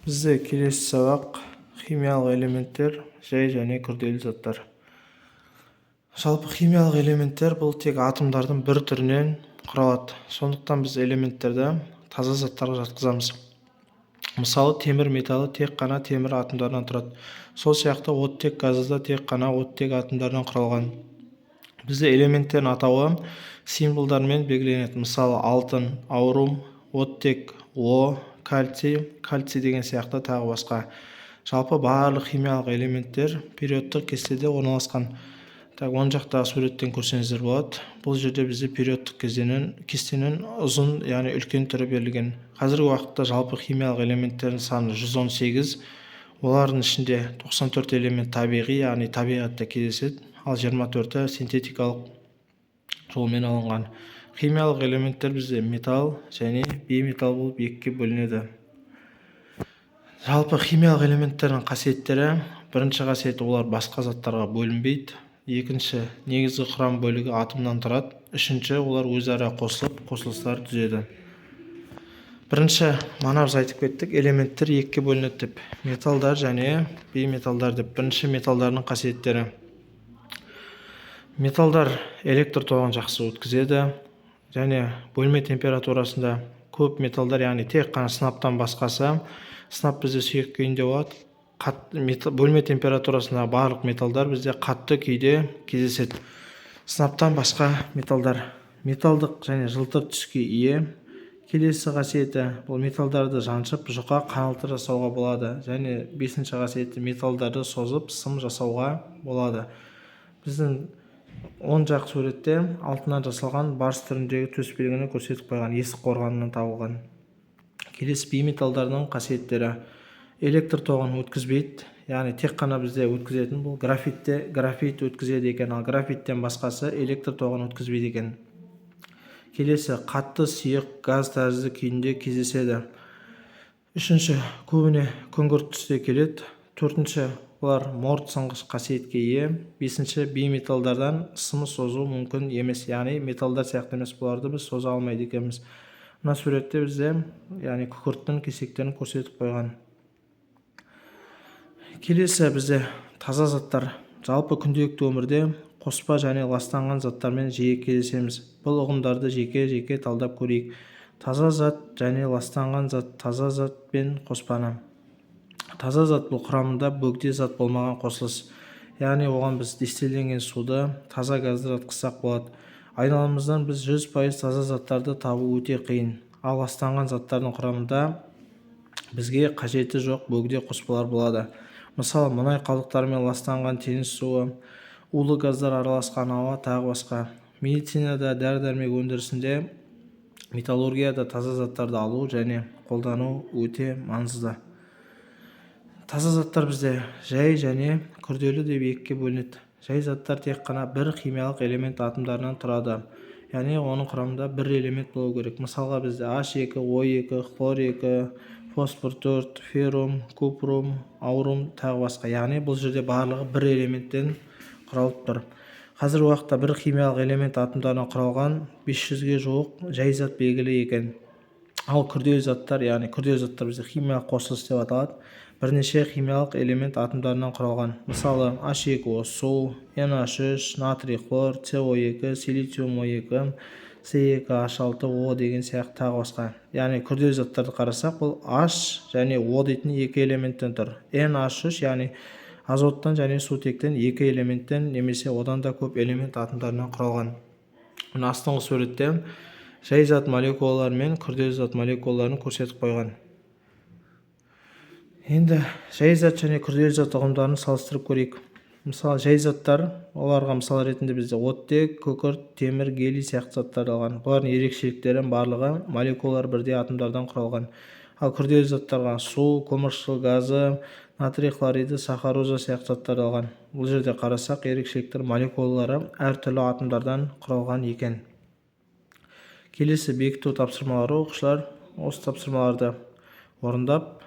Бізде келесі сабақ химиялық элементтер, жай және күрделі заттар. Жалпы химиялық элементтер бұл тек атомдардың бір түрінен құралады. Сондықтан біз элементтерді таза заттарға жатқызамыз. Мысалы, темір металы тек қана темір атомдарынан тұрады. Сол сияқты оттек газы да тек қана оттек атомдарынан құралған. Бізде элементтердің атауы символдармен белгіленеді. Мысалы, алтын, аурум, оттек, О, кальций деген сияқты тағы басқа. Жалпы барлық химиялық элементтер периодтық кестеде орналасқан. Оң жақтағы суреттен көрсеңіздер болады. Бұл жерде бізде периодтық кестенің ұзын, яғни үлкен түрі берілген. Қазіргі уақытта жалпы химиялық элементтердің саны 118. Олардың ішінде 94 элемент табиғи, яғни табиғатта кездеседі, ал 24-і синтетикалық жолмен алынған. Химиялық элементтер бізде металл және бейметалл болып екіге бөлінеді. Жалпы химиялық элементтердің қасиеттері: бірінші қасиеті, олар басқа заттарға бөлінбейді. Екінші, негізгі құрам бөлігі атомнан тұрады. Үшінші, олар өзара қосылып, қосылыстар түзеді. Бірінші, мана біз айтып кеттік, элементтер екіге бөлінеді деп. Металдар және бейметалдар деп. Бірінші, металдардың қасиеттері. Металдар электр тоғын жақсы өткізеді және бөлме температурасында көп металдар, яғни тек қана сынаптан басқасы, сынап бізде сұйық күйінде болады. Бөлме температурасында барлық металдар бізде қатты күйде кездеседі. Сынаптан басқа металдар металдық және жылтыр түске ие. Келесі қасиеті, бұл металдарды жаншып, жұқа қаңылтыр жасауға болады. Және бесінші қасиеті, металдарды созып, сым жасауға болады. Біздің оң жақ суретте алтыннан жасалған барс түріндегі төс белгіні көрсетіп қойған, есік қорғанынан табылған. Келесі бейметалдардың қасиеттері: электр тоғын өткізбейді, яғни тек қана бізде өткізетін бұл графит өткізеді екен, ал графиттен басқасы электр тоғын өткізбейді екен. Келесі, қатты сұйық газ тәрізді күйінде кездеседі. Үшінші, көбіне күңгірт түсте келеді. Төртінші, олар морт сынғыш қасиетке ие. Бесінші, бейметалдардан сымы созу мүмкін емес, яғни металдар сияқты емес, бұларды біз соза алмайды екенбіз. Мына суретте бізде яғни күкірттің кесектерін көрсетіп қойған. Келесі бізде таза заттар. Жалпы күнделікті өмірде қоспа және ластанған заттармен жиі кездесеміз. Бұл ұғымдарды жеке-жеке талдап көрейік. Таза зат және ластанған зат, таза зат пен қоспаны. Таза зат бұл құрамында бөгде зат болмаған қосылыс. Яғни оған біз дистилленген суды, таза газды жатқызсақ болады. Айналамыздан біз 100% таза заттарды табу өте қиын. Ал ластанған заттардың құрамында бізге қажеті жоқ бөгде қоспалар болады. Мысалы, мұнай қалдықтарымен ластанған теңіз суы, улы газдар араласқан ауа, тағы басқа. Медицинада, дәрі-дәрмек өндірісінде, металлургияда таза заттарды алу және қолдану өте маңызды. Таза заттар бізде жай және күрделі деп екіге бөлінеді. Жай заттар тек қана бір химиялық элемент атомдарынан тұрады. Яғни оның құрамында бір элемент болу керек. Мысалға бізде H2, O2, хлор 2, фосфор 4, феррум, купрум, аурум, тағы басқа. Яғни бұл жерде барлығы бір элементтен құралып тұр. Қазіргі уақытта бір химиялық элемент атомдарынан құралған 500-ге жуық жай зат белгілі екен. Ал күрделі заттар, яғни күрделі заттар бізде химиялық қосылыс деп аталады. Бірнеше химиялық элемент атомдарынан құралған. Мысалы, H2O су, NH3, натрий хлор, CO2, силициум O2, C2H6O деген сияқты тағы басқа. Яғни күрделі заттарды қарасақ, бұл H және O дейтін екі элементтен тұр. NH3 яғни азоттан және сутектен екі элементтен немесе одан да көп элемент атомдарынан құралған. Мына астыңғы суретте жай зат молекулалары мен күрделі зат молекулаларын көрсетіп қойған. Енді жай зат және күрделі зат ұғымдарын салыстырып көрейік. Мысалы, жай заттар, оларға мысал ретінде бізде оттек, күкірт, темір, гелий сияқты заттар алған. Бұлардың ерекшеліктерін барлығы молекулалар бірдей атомдардан құралған. Ал күрделі заттарға су, көмірқышқыл газы, натрий хлориді, сахароза сияқты заттар алған. Бұл жерде қарасақ, ерекшеліктер молекулалары әртүрлі атомдардан құралған екен. Келесі бекіту тапсырмалары. Оқушылар осы тапсырмаларды орындап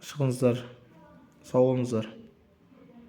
шығыңыздар. Сау болыңыздар.